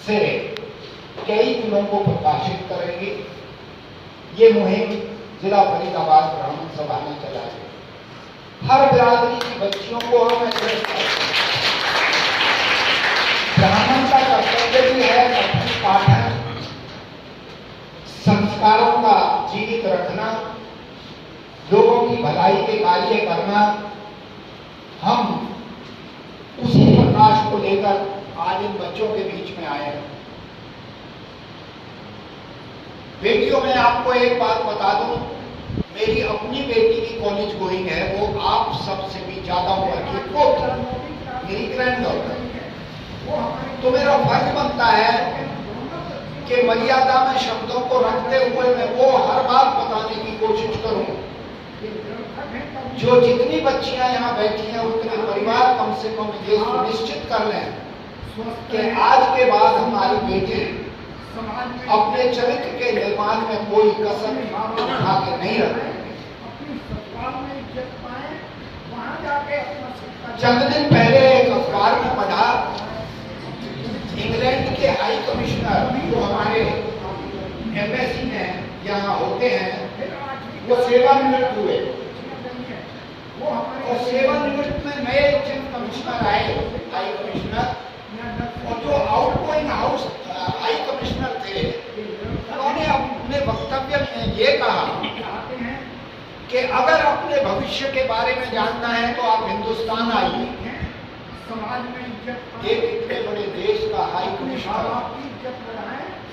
से कई फिल्मों को प्रकाशित करेंगे। ये मुहिम जिला फरीदाबाद ब्राह्मण सभा में चलाएगी। हर बिरादरी की बच्चियों को हम एड्रेस करते हैं। ब्राह्मण का कर्तव्य भी है अपनी पाठन संस्कारों का जीवित रखना, लोगों की भलाई के कार्य करना। हम उसी प्रकाश को लेकर आज इन बच्चों के बीच में आए हैं। बेटियों, मैं आपको एक बात बता दूं, मेरी अपनी बेटी की कॉलेज गोइंग है, वो आप सबसे भी ज्यादा उम्र की पोती, मेरी ग्रैंड डॉटर। तो मेरा फर्ज बनता है कि मर्यादा में शब्दों को रखते हुए मैं वो हर बात बताने की कोशिश करूं जो जितनी बच्चियां यहाँ बैठी हैं उतने परिवार कम से कम ये सुनिश्चित कर लें कि आज के बाद हमारी बेटी अपने चरित्र के निर्माण में कोई कसर उठा के नहीं रखे। चंद दिन पहले एक अखबार में पढ़ा, इंग्लैंड के हाई कमिश्नर जो हमारे एम्बेसी में यहाँ होते हैं, वो सेवानिवृत्त हुए और सेवानिवृत्त में नए चीफ कमिश्नर आए, हाई कमिश्नर। और जो आउटगोइंग हाउस हाई कमिश्नर थे, उन्होंने अपने वक्तव्य में ये कहा कि अगर अपने भविष्य के बारे में जानना है तो आप हिंदुस्तान आइए। एक इतने बड़े देश का हाई कमिश्नर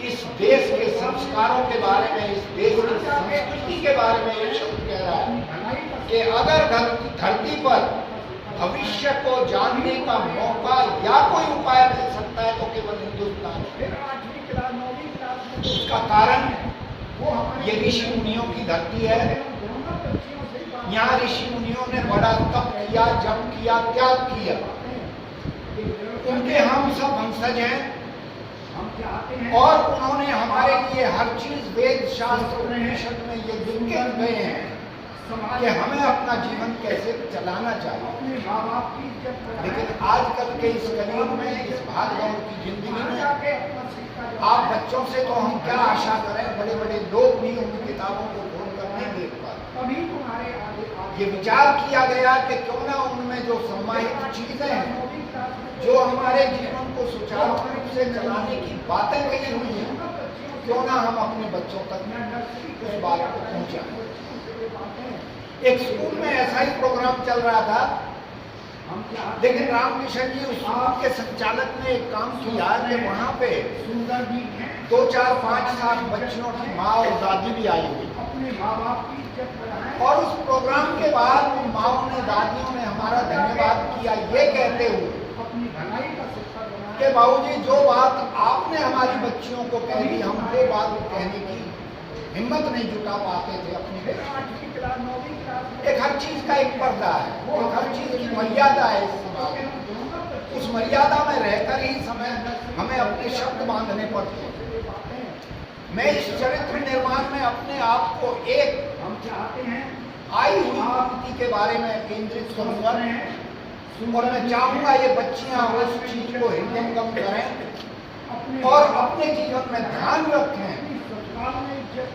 इस देश के संस्कारों के बारे में, इस देश की संस्कृति के बारे में एक शब्द कह रहा है कि अगर धरती पर भविष्य को जानने का मौका या कोई उपाय मिल सकता है तो केवल हिंदुस्तान। उसका कारण ये ऋषि मुनियों की धरती है। यहाँ ऋषि मुनियों ने बड़ा तप किया, जप किया, त्याग किया। उनके हम सब वंशज हैं और उन्होंने हमारे लिए हर चीज वेद शास्त्र उपनिषद में ये लिख के गए हैं कि हमें अपना जीवन कैसे चलाना चाहिए। लेकिन आजकल के इस कलयुग में, इस भागदौड़ की जिंदगी में आप बच्चों से तो हम क्या आशा करें, बड़े बड़े लोग भी उन किताबों को खोलकर नहीं देख पाते। ये विचार किया गया कि क्यों ना उनमें जो सम्मानित चीजें हैं, जो हमारे जीवन को सुचारू रूप से चलाने की बातें कही हुई हैं, क्यों ना हम अपने बच्चों तक उस बात को पहुंचाएं। एक स्कूल में ऐसा ही प्रोग्राम चल रहा था, लेकिन रामकिशन जी उस स्कूल के संचालक ने एक काम किया कि वहाँ पे 2, 4, 5, 7 बच्चियों की माँ और दादी भी आई हुई। और उस प्रोग्राम के बाद उन माँओं ने, दादियों ने हमारा धन्यवाद किया ये कहते हुए कि बाबूजी जो बात आपने हमारी बच्चियों को कह दी, हम वो बात कहने की हिम्मत नहीं जुटा पाते थे अपनी। एक हर चीज का एक पर्दा है, एक हर चीज की मर्यादा है। उस मर्यादा में रहकर ही हमें अपने शब्द बांधने पड़ते हैं। मैं इस चरित्र निर्माण में अपने आप को एक आई हुई विभूति के बारे में केंद्रित करूंगा और मैं चाहूंगा ये बच्चियां उस चीज को हृदयंगम करें और अपने जीवन में ध्यान रखें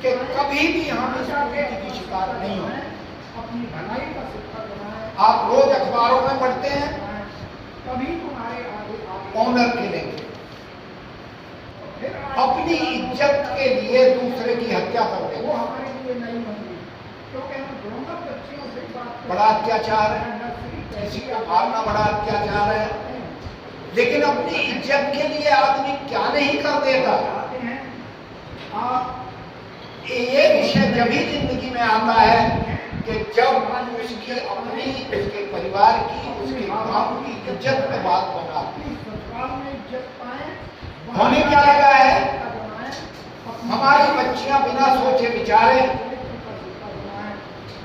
कि कभी भी हम इस विभूति की शिकार नहीं हो। आप रोज अखबारों में पढ़ते हैं ऑनर किलिंग, अपनी इज्जत के लिए दूसरे की हत्या करते हैं। बड़ा अत्याचार है, किसी को मारना बड़ा अत्याचार है, लेकिन अपनी इज्जत के लिए आदमी क्या नहीं कर देता। ये विषय जब ही जिंदगी में आता है कि जब उसकी अपनी, उसके परिवार की, उसके गांव की इज्जत पे बात बना। होने क्या लगा है, हमारी बच्चियां बिना सोचे विचारे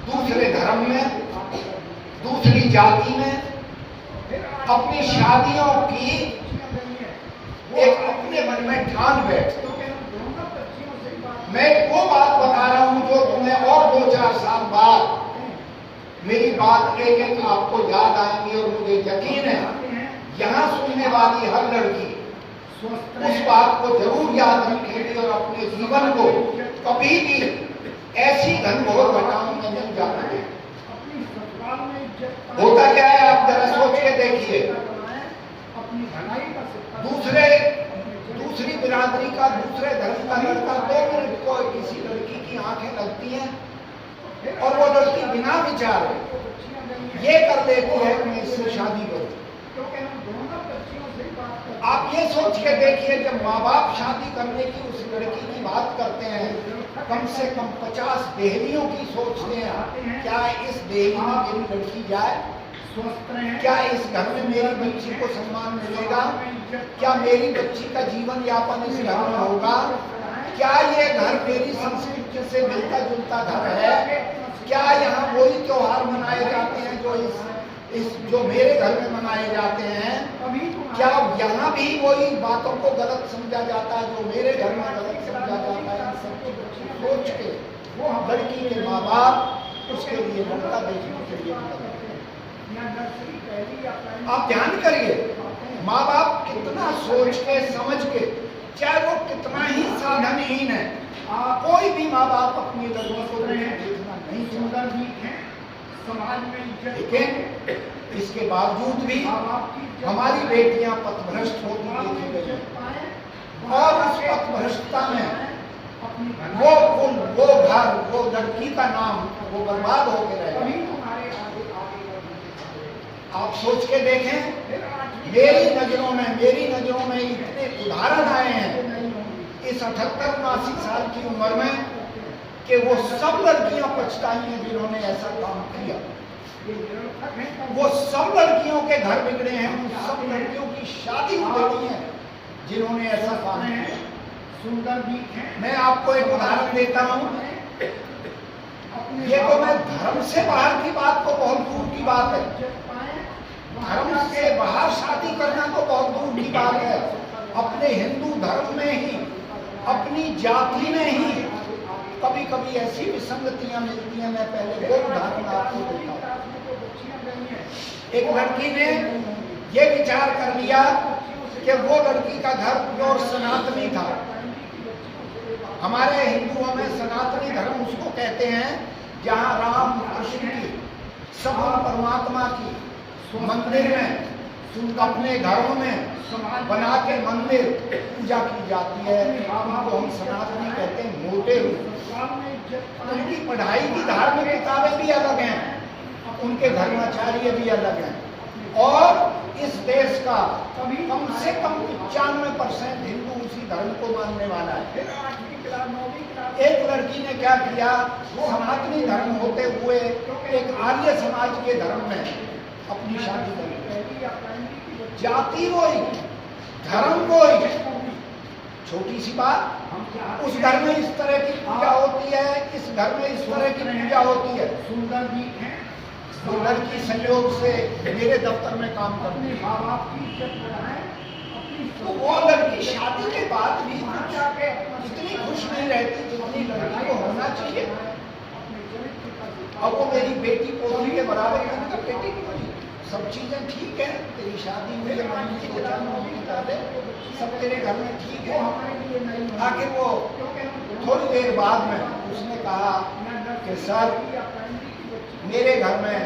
दूसरे धर्म में, दूसरी जाति में अपनी शादियों की एक अपने मन में ठान बैठते। मैं वो बात बता रहा हूं जो तुम्हें और 2-4 साल बाद मेरी बात एक एक आपको याद आएंगी और मुझे यकीन है यहाँ सुनने वाली हर लड़की उस बात को जरूर याद रखेंगे और अपने जीवन को कभी भी ऐसी घनघोर घटनाओं में नहीं जाना है। होता क्या है, आप जरा सोच के देखिए, दूसरी बिरादरी का, दूसरे धर्म का लड़का 2 मिनट को किसी लड़की की आंखें लगती हैं और वो लड़की बिना विचार ये कर लेती है कि मैं इससे शादी करूं। आप ये सोच के देखिए, जब माँ बाप शादी करने की उस लड़की की बात करते हैं, कम से कम 50 देहरियों की सोचते हैं, क्या इस देहरी में मेरी लड़की जाए, क्या इस घर में मेरी बच्ची को सम्मान मिलेगा, क्या मेरी बच्ची का जीवन यापन इस घर में होगा, क्या ये घर मेरी संस्कृति से मिलता जुलता घर है, क्या यहाँ वही त्योहार मनाए जाते हैं जो मेरे घर में मनाए जाते हैं, क्या यहाँ भी वही बातों को गलत समझा जाता है जो मेरे घर में गलत समझा जाता है। सब कुछ सोच के वो लड़की के माँ बाप उसके लिए लड़का देखने के लिए आप ध्यान करिए, माँ बाप कितना सोच के समझ के, चाहे वो कितना ही साधनहीन है, कोई भी माँ बाप अपनी लड़की को देखना नहीं सुंदर भी है समाज में, लेकिन इसके बावजूद भी हमारी बेटियां पथभ्रष्ट होती देखी गई और उस पथभ्रष्टता में वो घर, वो लड़की का नाम वो बर्बाद हो गया है। आप सोच के देखें, मेरी नजरों में इतने उदाहरण आए हैं इस 78-79 साल की उम्र में कि वो सब लड़कियां पछताई हैं जिन्होंने ऐसा काम किया। वो सब लड़कियों के घर बिगड़े हैं, उन सब लड़कियों की शादी बिगड़ी है जिन्होंने ऐसा काम किया। सुंदर भी है। मैं आपको एक उदाहरण देता हूँ, ये तो मैं धर्म से बाहर की बात तो बहुत दूर की बात है, धर्म से बाहर शादी करना तो बहुत दूर की बात है। अपने हिंदू धर्म में ही, अपनी जाति में ही कभी कभी ऐसी विसंगतियां मिलती हैं। मैं पहले वो उदाहरण आपको देता हूँ। एक लड़की ने ये विचार कर लिया कि वो लड़की का घर प्योर सनातनी था। हमारे हिंदुओं में सनातनी धर्म उसको कहते हैं जहाँ राम कृष्ण की, सगुण परमात्मा की मंदिर में, अपने घरों में बना के मंदिर पूजा की जाती है। उनको हम सनातनी कहते हैं, मोटे रूप। उनकी पढ़ाई की धार्मिक किताबें भी अलग हैं, उनके धर्माचार्य भी अलग हैं और इस देश का कम से कम 95% हिंदू उसी धर्म को मानने वाला है। एक लड़की ने क्या किया, सनातनी धर्म होते हुए एक आर्य समाज के धर्म में अपनी शादी कर, जाति वही, धर्म वही। छोटी सी बात, उस घर में इस तरह की पूजा होती है, इस घर में इस तरह की पूजा होती है। सुंदर भी है। तो लड़की संयोग से मेरे दफ्तर में काम करती है, माँ बाप की इज्जत बढ़ाए। तो वो लड़की शादी के बाद भी इतनी खुश नहीं रहती जितनी लड़की को होना चाहिए। अब वो मेरी बेटी पोती के बराबर है, बेटी सब चीजें ठीक है, तेरी शादी हुई, सब तेरे घर में ठीक है। आखिर वो थोड़ी देर बाद में उसने कहा कि सर मेरे घर में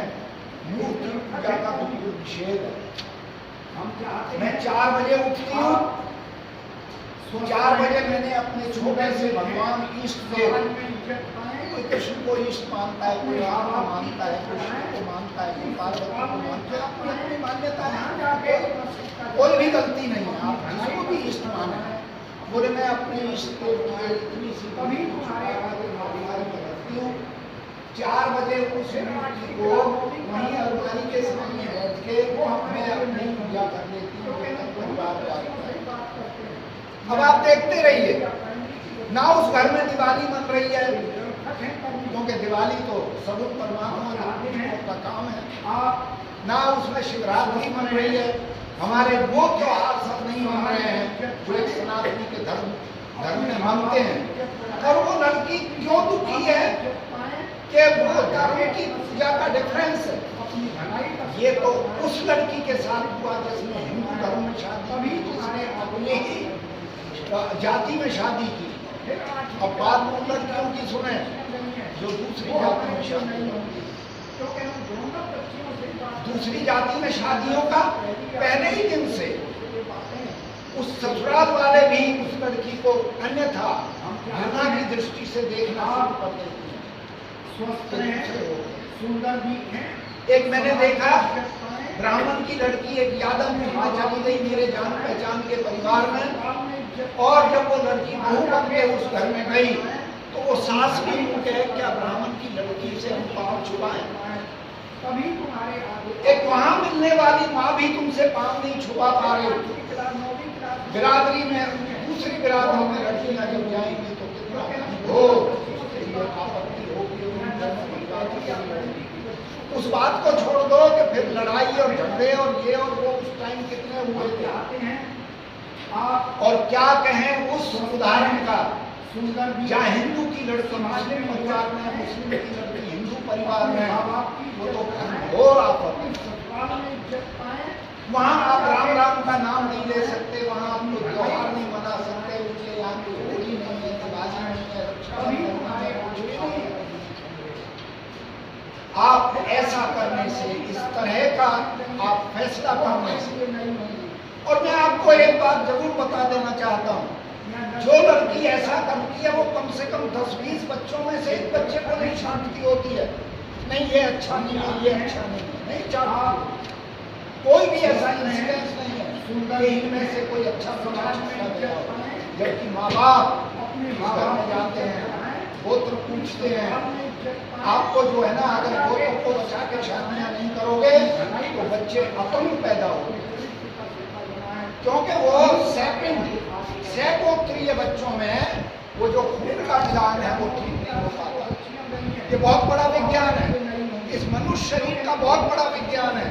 मूर्ति पूजा का बिल्कुल निषेध है। मैं 4 बजे उठती हूँ, 4 बजे मैंने अपने छोटे से भगवान इष्ट देव, कोई कृष्ण को इष्ट मानता है, कोई राम को मानता है, कृष्ण को मानता है, कोई पार्वती को मानता है, अपनी अपनी मान्यता है, कोई भी गलती नहीं है, आप जिसको भी इष्ट माने। बोले मैं अपने इष्ट देव की इतनी सी कभी रखती हूँ। 4 बजे उस मूर्ति को वहीं अलमारी के सामने बैठ के मैं अपनी पूजा कर लेती हूँ। अब आप देखते रहिए, ना उस घर में दिवाली मन रही है, क्योंकि दिवाली तो सगुण परमात्मा का काम है, ना उसमें शिवरात्रि मन रही है। हमारे वो त्योहार सब नहीं मन रहे हैं जो एक सनातनी के धर्म में मानते हैं। और वो लड़की क्यों दुखी है कि वो धर्म की पूजा का डिफरेंस है। ये तो उस लड़की के साथ हुआ जिसने हिंदू धर्म में शादी, जिसने अपने ही जाति में शादी की। अब बात उन लड़कियों की सुने जो दूसरी जाति में शादी की। दूसरी जाति में शादियों का पहले ही दिन से उस ससुराल वाले भी उस लड़की को अन्यथा घृणा की दृष्टि से देखना शुरू कर देते हैं। स्वस्थ हैं, सुंदर भी हैं। एक मैंने देखा ब्राह्मण की लड़की एक यादव में वहां चली गई मेरे जान पहचान के परिवार में, और जब वो लड़की बहू बन के उस घर में गई तो वो सास भी कहे क्या ब्राह्मण की लड़की से हम पाँव छुपाएं। तभी तुम्हारे आगे एक वहां मिलने वाली माँ भी तुमसे पाँव नहीं छुपा पा रही। बिरादरी में दूसरी बिरादरों में लड़कियां जब जाएंगी तो कितना हो आपत्ति होगी। उस बात को छोड़ दो कि फिर लड़ाई और झगड़े और ये और वो उस टाइम कितने हुए थे। आप और क्या कहें उस उदाहरण का, सुंदर भी जहाँ हिंदू की लड़की मुस्लिम परिवार में, मुस्लिम की लड़की हिंदू परिवार में, वो तो घोर आपत्ति। वहाँ आप राम राम का नाम नहीं ले सकते, वहाँ आप कोई त्योहार नहीं मना सकते, उनके यहाँ कोई होली नहीं है, दिवाली नहीं है, रक्षाबंधन नहीं है। आप ऐसा करने से, इस तरह का आप फैसला करने से, और मैं आपको एक बात जरूर बता देना चाहता हूँ, जो लड़की ऐसा करती है वो कम से कम 10-20 बच्चों में से एक बच्चे को नहीं छांटती होती है, नहीं ये अच्छा नहीं है, ये अच्छा नहीं चाहती। कोई भी ऐसा इंसिडेंस नहीं है सुंदर इनमें से कोई अच्छा समाज में, जबकि माँ बाप अपने घर में जाते हैं, गोत्र पूछते हैं। आपको जो है ना, अगर गोत्र को बचा के शादियां नहीं करोगे तो बच्चे अपंग पैदा होंगे, क्योंकि वो सैकोत्रीय बच्चों में वो जो खून का मिलान है वो ठीक नहीं हो पाता। ये बहुत बड़ा विज्ञान है, इस मनुष्य शरीर का बहुत बड़ा विज्ञान है।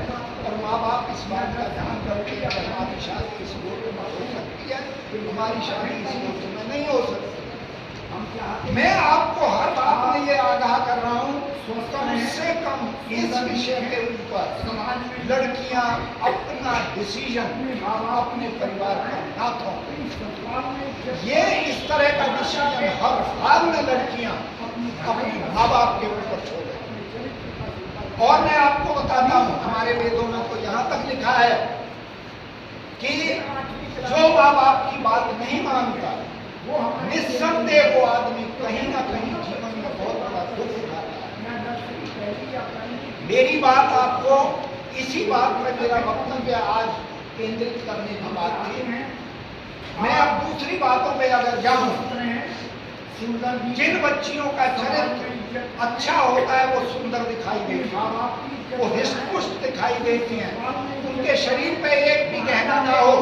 और माँ बाप इस बात का ध्यान रखते हैं कि हमारी शादी इस गोत्र में हो सकती है, हमारी शादी इस गोत्र में नहीं हो सकती। मैं आपको हर बात में ये आगाह कर रहा हूँ, कम से कम इस विषय के ऊपर समाज में लड़कियां अपना डिसीजन अपने परिवार का ना थोपें। ये इस तरह का डिसीजन हर हाल में लड़कियां अपने माँ बाप के ऊपर छोड़ें। और मैं आपको बताता हूँ, हमारे वेदों में तो यहाँ तक लिखा है कि जो माँ बाप की बात नहीं मानता वो निस्संदेह वो आदमी कहीं ना कहीं जीवन में बहुत बड़ा दुख उठाता है। मेरी बात आपको इसी बात पर मेरा वक्तव्य आज केंद्रित करने की बात थी। मैं अब दूसरी बातों पे अगर जाऊं, जिन बच्चियों का चरित्र अच्छा होता है वो सुंदर दिखाई देती है, वो हृष्टपुष्ट दिखाई देती हैं, उनके शरीर पे एक भी गहना ना हो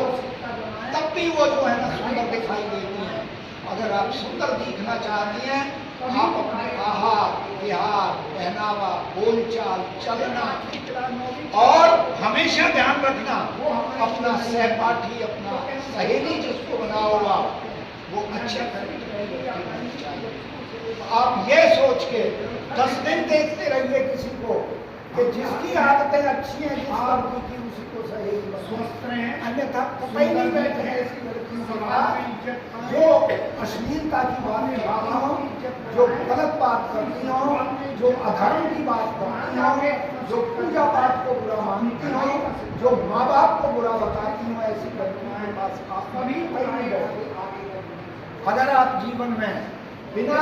तब भी वो जो है ना सुंदर दिखाई देती हैं। अगर आप सुंदर दिखना चाहती हैं, आप अपने आहार, विहार, पहनावा, बोलचाल, चलना, और हमेशा ध्यान रखना अपना सहपाठी, अपना सहेली जिसको बना हुआ वो अच्छे आप ये सोच के 10 दिन देखते रहिए किसी को कि जिसकी आदतें अच्छी हैं, जिस लड़की की उसी को सहेली स्वस्थ रहे, अन्यथा पता ही नहीं बैठे हैं ऐसी लड़कियों के बाद जो अश्लीलता की बातें करती हो, जो गलत बात करती हो, जो अधर्म की बात करती हो, जो पूजा पाठ को बुरा मानती हो, जो माँ बाप को बुरा बताती हो, ऐसी लड़कियों के पास आप कभी नहीं बैठे। अगर आप जीवन में बिना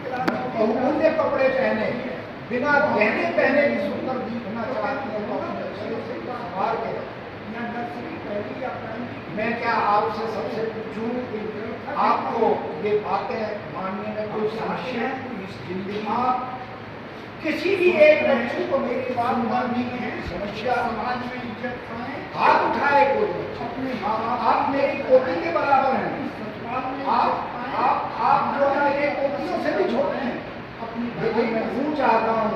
बहुमूल्य कपड़े पहने, बिना गहने पहने भी सुंदर दिखना चाहती हैं तो अपने शरीर से संभाल के। मैं क्या आपसे सबसे पूछूं, आपको ये बातें मानने में कोई समस्या है? इस जिंदगी में किसी भी एक बच्चे को मेरी बात मानने में समस्या, समाज में इज्जत पाए, हाथ उठाए कोई अपने माँ बाप, आप मेरी पोती के बराबर हैं, आप जो है मेरे पोतियों से भी छोटे हैं। लेकिन मैं यूँ चाहता हूँ